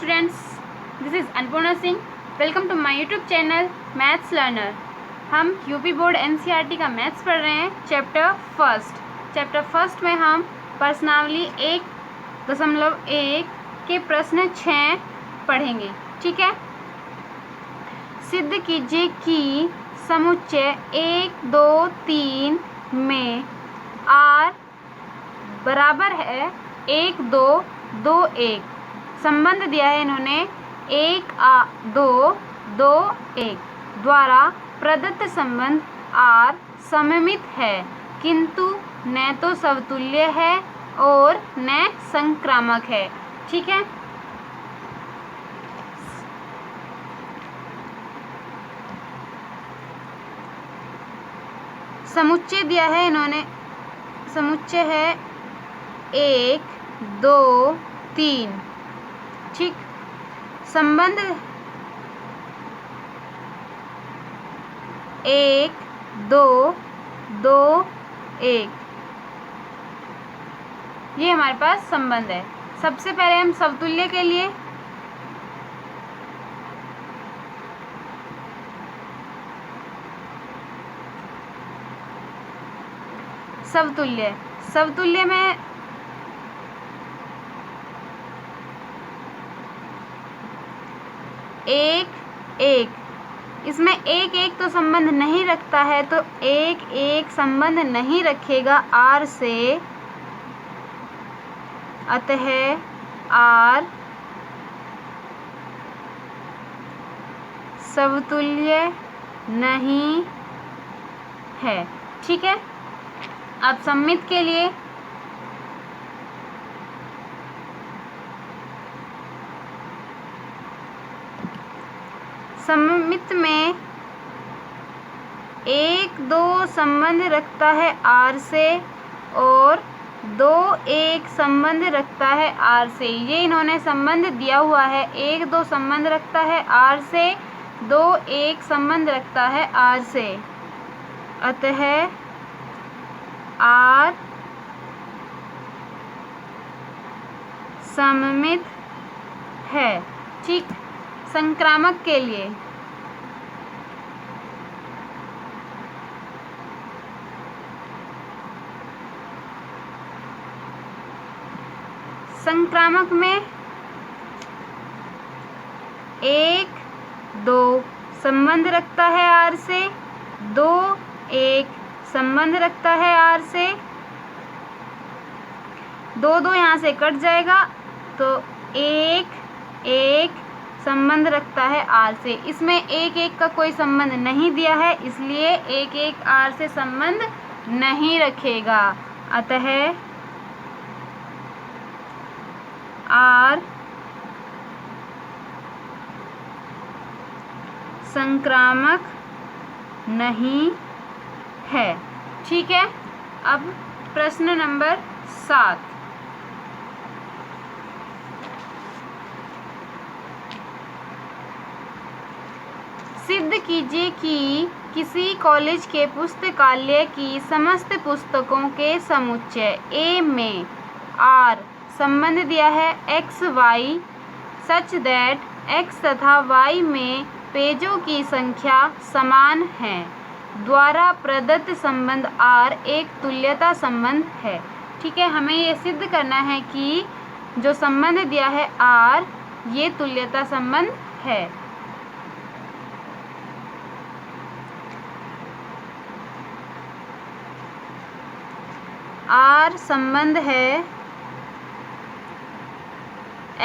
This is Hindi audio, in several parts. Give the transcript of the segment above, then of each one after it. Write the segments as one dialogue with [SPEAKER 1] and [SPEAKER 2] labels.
[SPEAKER 1] Students, this is Annapurna Singh. Welcome to my YouTube channel maths learner. हम यूपी बोर्ड एनसीईआरटी का मैथ्स पढ़ रहे हैं। चैप्टर फर्स्ट में हम प्रश्नावली 1.1 के प्रश्न 6 पढ़ेंगे। ठीक है। सिद्ध कीजिए कि समुच्चय 1, 2, 3 में r बराबर है 1, 2, 2, 1। संबंध दिया है इन्होंने 1, 2, 2, 1 द्वारा प्रदत्त संबंध r सममित है, किंतु न तो समतुल्य है और न संक्रामक है। ठीक है। समुच्चय दिया है इन्होंने, समुच्चय है 1, 2, 3। ठीक। संबंध 1, 2, 2, 1 ये हमारे पास संबंध है। सबसे पहले हम समतुल्य के लिए समतुल्य में एक इसमें 1, 1 तो संबंध नहीं रखता है, तो 1, 1 संबंध नहीं रखेगा r से, अतः r समतुल्य नहीं है। ठीक है। अब सममित के लिए सममित में 1, 2 संबंध रखता है r से और 2, 1 संबंध रखता है r से। ये इन्होंने संबंध दिया हुआ है। 1, 2 संबंध रखता है r से, 2, 1 संबंध रखता है r से, अतः r सममित है। ठीक। संक्रामक के लिए संक्रामक में 1, 2 संबंध रखता है r से, 2, 1 संबंध रखता है r से, 2, 2 यहाँ से कट जाएगा, तो 1, 1 संबंध रखता है r से। इसमें 1, 1 का कोई संबंध नहीं दिया है, इसलिए 1, 1 r से संबंध नहीं रखेगा, अतः r संक्रामक नहीं है। ठीक है। अब प्रश्न नंबर 7। सिद्ध कीजिए कि किसी कॉलेज के पुस्तकालय की समस्त पुस्तकों के समुच्चय A में R संबंध दिया है x, y such that x तथा y में पेजों की संख्या समान है द्वारा प्रदत्त संबंध R एक तुल्यता संबंध है। ठीक है। हमें ये सिद्ध करना है कि जो संबंध दिया है R ये तुल्यता संबंध है। R संबंध है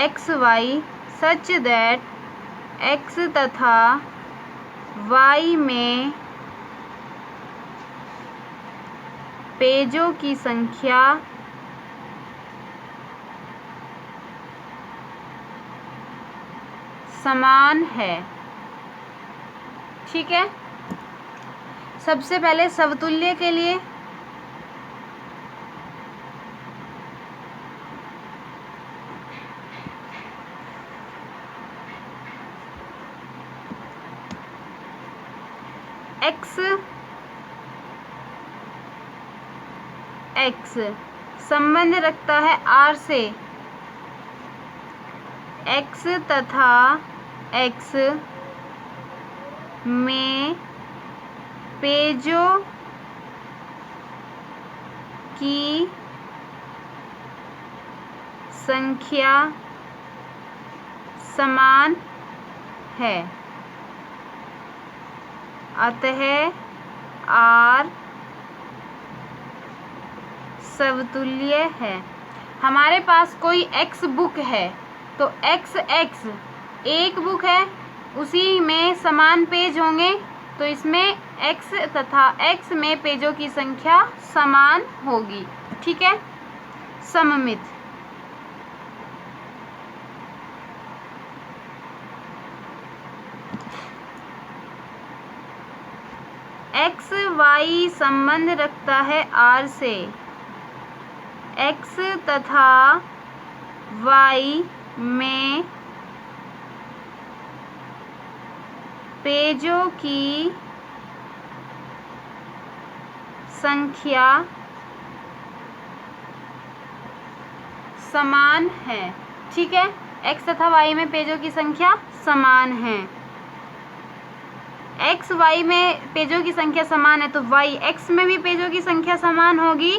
[SPEAKER 1] x, y such that x तथा y में पेजों की संख्या समान है। ठीक है। सबसे पहले समतुल्य के लिए x संबंध रखता है r से, x तथा x में पेजों की संख्या समान है, अतः r समतुल्य है। हमारे पास कोई x बुक है तो x एक बुक है, उसी में समान पेज होंगे, तो इसमें x तथा x में पेजों की संख्या समान होगी। ठीक है, सममित। x y संबंध रखता है r से। x तथा y में पेजों की संख्या समान है। ठीक है, x तथा y में पेजों की संख्या समान है। x y में पेजों की संख्या समान है तो y x में भी पेजों की संख्या समान होगी।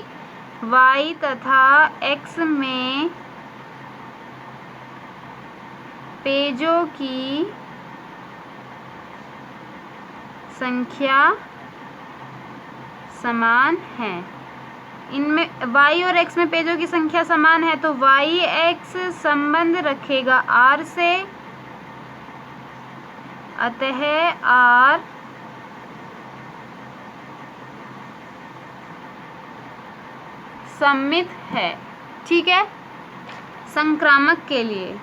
[SPEAKER 1] y तथा x में पेजों की संख्या समान है। इनमें y और x में पेजों की संख्या समान है तो y x संबंध रखेगा r से, अतः r सममित है। ठीक है, संक्रामक के लिए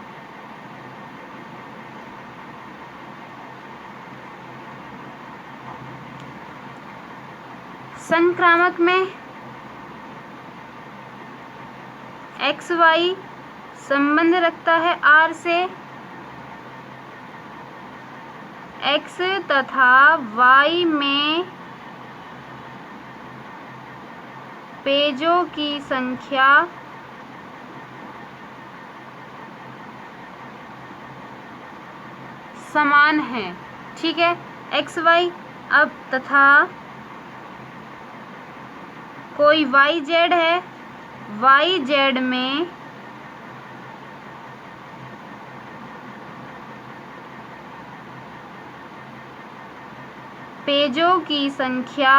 [SPEAKER 1] संक्रामक में एक्स वाई संबंध रखता है r से। x तथा y में पेजों की संख्या समान है। ठीक है, एक्स वाई। अब तथा कोई वाई जेड है, वाई जेड में पेजों की संख्या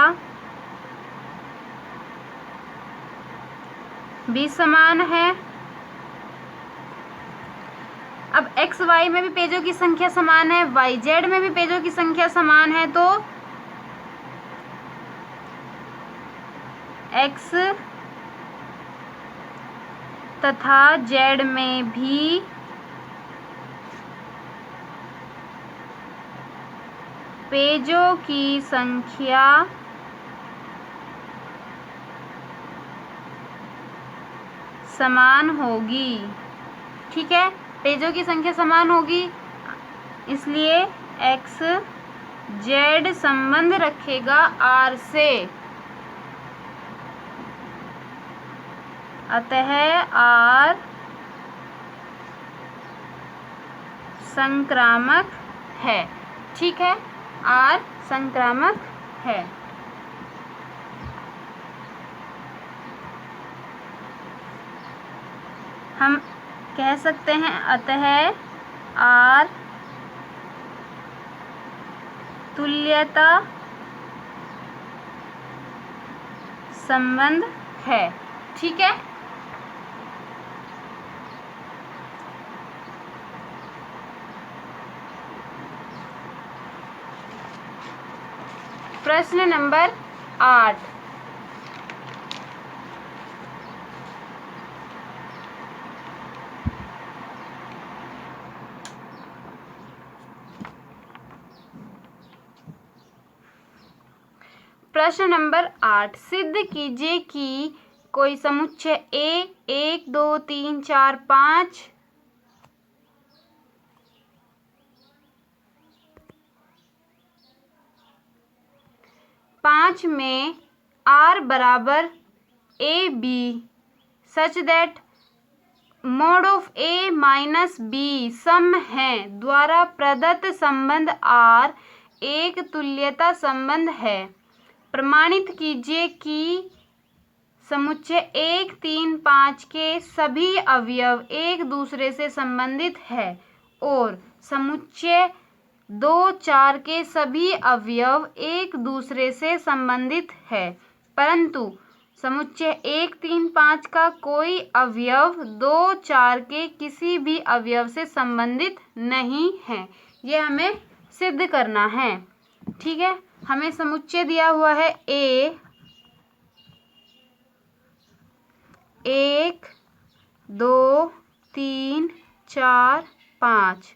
[SPEAKER 1] भी समान है। अब एक्स वाई में भी पेजों की संख्या समान है, वाई जेड में भी पेजों की संख्या समान है, तो एक्स तथा जेड में भी पेजों की संख्या समान होगी। ठीक है, पेजों की संख्या समान होगी, इसलिए एक्स जेड संबंध रखेगा आर से, अतः आर संक्रामक है। ठीक है, आर संक्रामक है। हम कह सकते हैं अतः आर तुल्यता संबंध है। ठीक है, प्रश्न नंबर 8। प्रश्न नंबर 8, सिद्ध कीजिए कि कोई समुच्चय A 1 2 3 4 5 में R बराबर AB such that mod of a minus b सम है द्वारा प्रदत्त संबंध आर एक तुल्यता संबंध है। प्रमाणित कीजिए कि समुच्चय 1, 3, 5 के सभी अवयव एक दूसरे से संबंधित है और समुच्चय 2, 4 के सभी अवयव एक दूसरे से संबंधित है, परंतु समुच्चय 1, 3, 5 का कोई अवयव 2, 4 के किसी भी अवयव से संबंधित नहीं है। ये हमें सिद्ध करना है। ठीक है, हमें समुच्चय दिया हुआ है ए 1, 2, 3, 4, 5।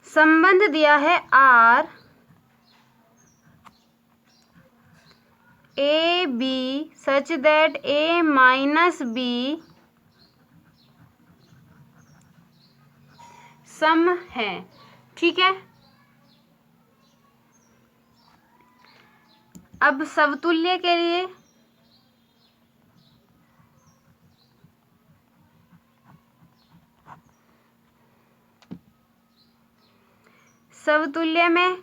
[SPEAKER 1] संबंध दिया है R a b such that a minus b सम है। ठीक है, अब समतुल्य के लिए समतुल्य में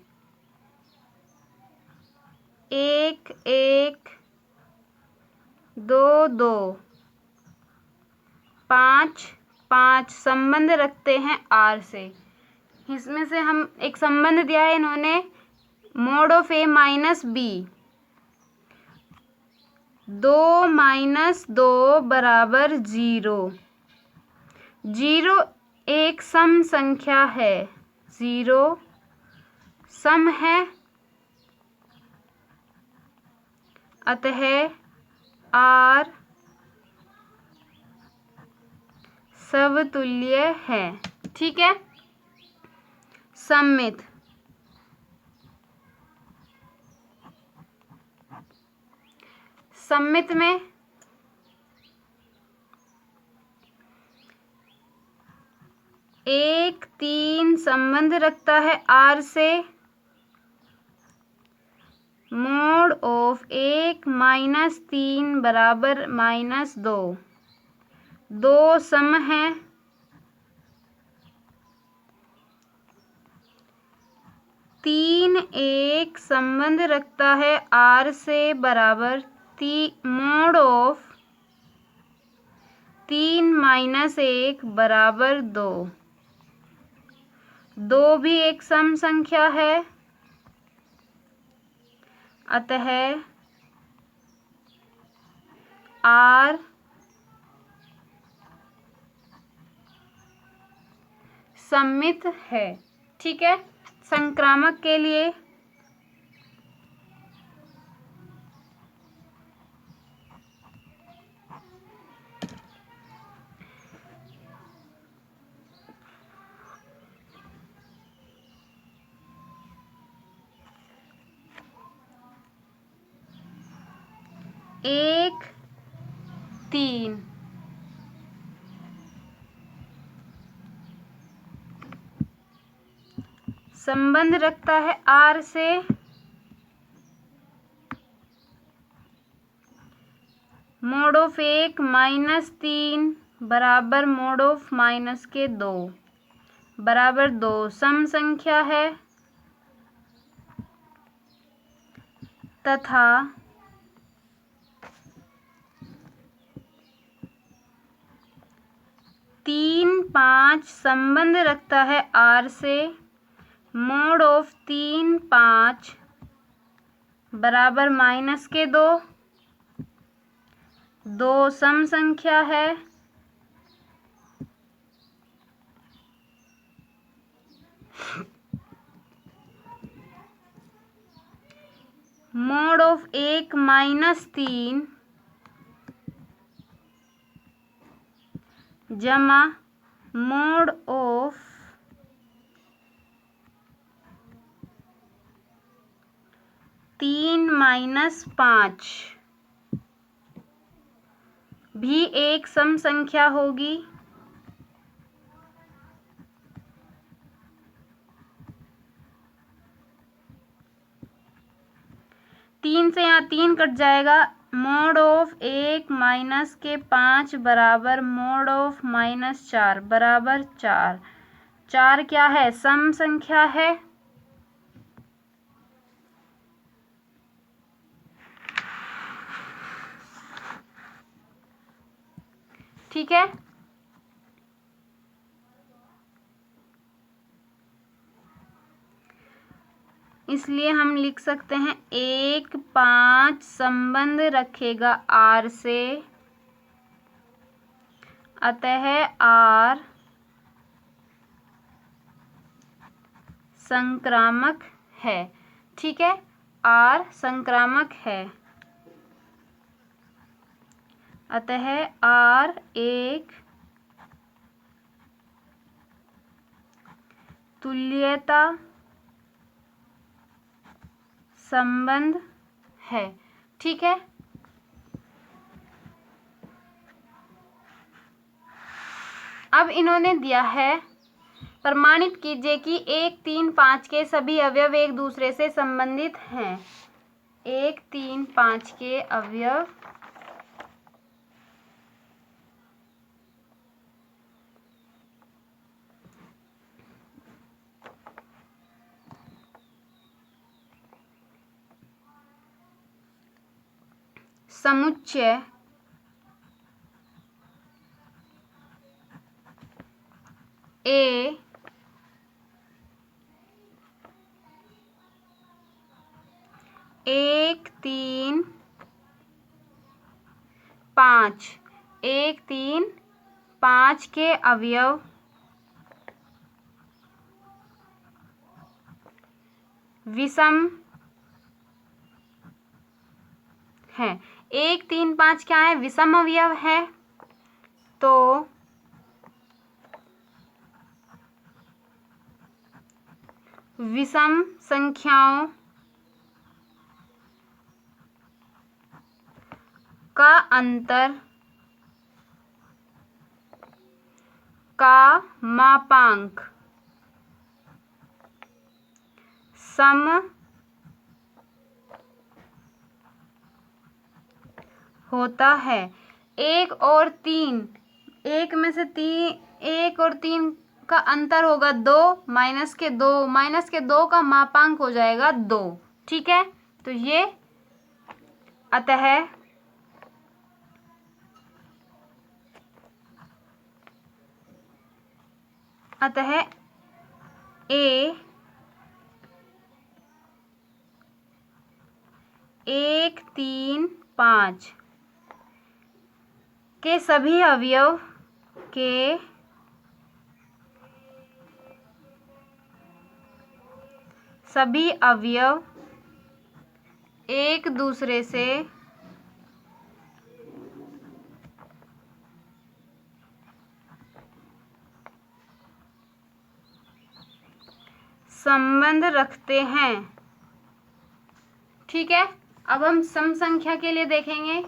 [SPEAKER 1] 1, 1, 2, 2, 5, 5 संबंध रखते हैं आर से। इसमें से हम एक संबंध दिया है इन्होंने mod of a minus b 2 minus 2 बराबर 0। 0 एक सम संख्या है, 0 सम है, अतः आर समतुल्य है। ठीक है, सममित सममित में 1, 3 संबंध रखता है आर से। मोड ऑफ 1 माइनस 3 बराबर माइनस 2, 2 सम है, 3 1 संबंध रखता है आर से बराबर मोड ऑफ 3 माइनस 1 बराबर 2, 2 भी एक सम संख्या है, अतः आर सममित है। ठीक है, संक्रामक के लिए एक 3 संबंध रखता है आर से। मोड ऑफ 1 माइनस 3 बराबर मोड ऑफ माइनस के 2 बराबर 2 सम संख्या है, तथा तीन 5 संबंध रखता है आर से। मोड ऑफ 3, 5 बराबर माइनस के 2, 2 सम संख्या है, मोड ऑफ 1 माइनस 3 जमा मोड ऑफ 3 माइनस 5 भी एक सम संख्या होगी। तीन से यहाँ 3 कट जाएगा। मोड ऑफ 1 माइनस के 5 बराबर मोड ऑफ -4 बराबर 4। 4 क्या है? सम संख्या है। ठीक है, इसलिए हम लिख सकते हैं 1 5 संबंध रखेगा R से, अतः R संक्रामक है। ठीक है, R संक्रामक है, अतः R एक तुल्यता संबंध है। ठीक है, अब इन्होंने दिया है प्रमाणित कीजिए कि 1 3 5 के सभी अवयव एक दूसरे से संबंधित हैं। 1 3 5 के अवयव समुच्चय ए 1 3 5 1 3 5 के अवयव विषम है। 1 3 5 क्या है? विषम अवयव है। तो विषम संख्याओं का अंतर का मापांक सम होता है। 1 और 3, 1 में से 1 और 3 का अंतर होगा 2 माइनस के 2 का मापांक हो जाएगा 2। ठीक है, तो ये अतः ए 1 3 5 के सभी अवयव एक दूसरे से संबंध रखते हैं। ठीक है, अब हम सम संख्या के लिए देखेंगे।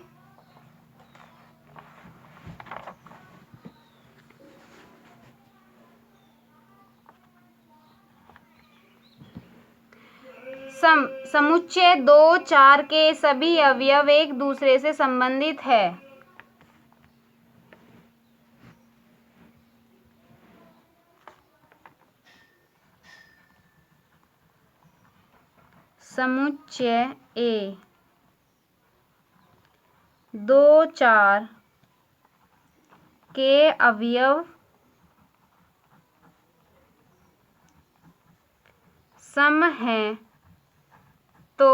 [SPEAKER 1] समुच्चय 2 4 के सभी अवयव एक दूसरे से संबंधित है। समुच्चय ए 2 4 के अवयव सम हैं, तो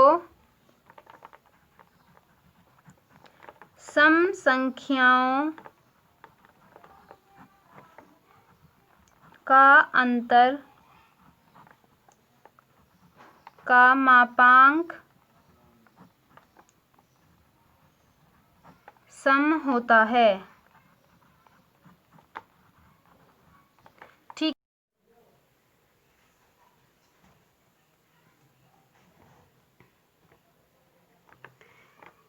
[SPEAKER 1] सम संख्याओं का अंतर का मापांक सम होता है। ठीक,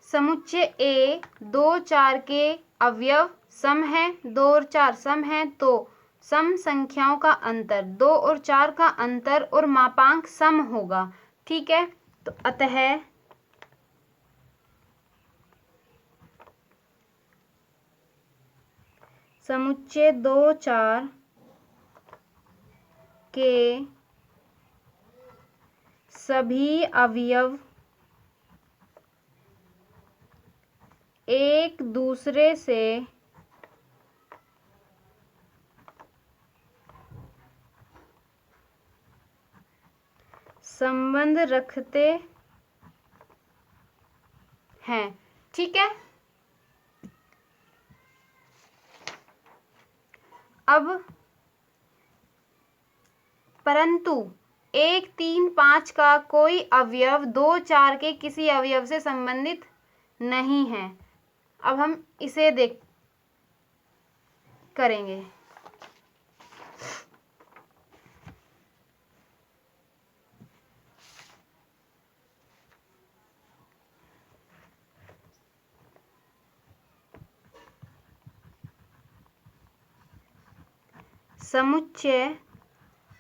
[SPEAKER 1] समुच्चय ए 2 4 के अवयव सम है, 2 और 4 सम है, तो सम संख्याओं का अंतर 2 और 4 का अंतर और मापांक सम होगा। ठीक है, तो अतः समुच्चय 2, 4 के सभी अवयव एक दूसरे से संबंध रखते हैं। ठीक है, अब परंतु 1, 3, 5 का कोई अवयव 2, 4 के किसी अवयव से संबंधित नहीं है। अब हम इसे देख करेंगे। समुच्चय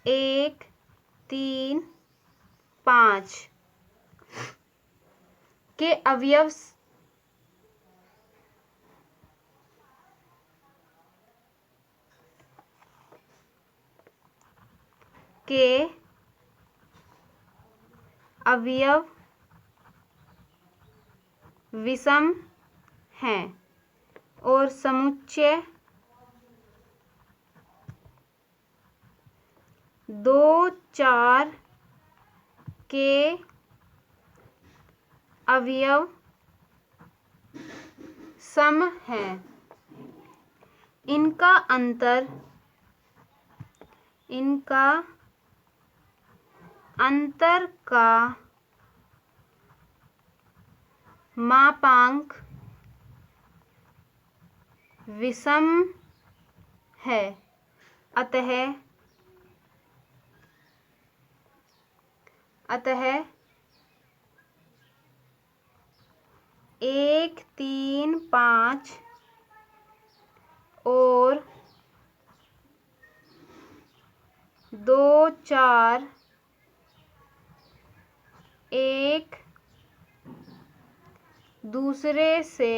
[SPEAKER 1] 1, 3, 5 के अवयव विषम हैं और समुच्चय 2, 4 के अवयव सम हैं। इनका अंतर का मापांक विषम है। अतः 1, 3, 5 और 2, 4 एक दूसरे से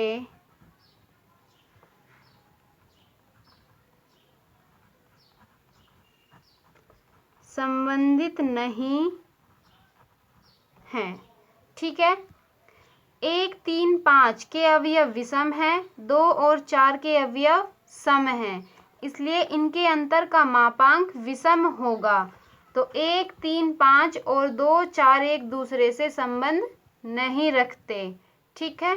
[SPEAKER 1] संबंधित नहीं हैं। ठीक है, 1, 3, 5 के अवयव विषम हैं, 2 और 4 के अवयव सम हैं, इसलिए इनके अंतर का मापांक विषम होगा। तो 1, 3, 5 और 2, 4 एक दूसरे से संबंध नहीं रखते। ठीक है।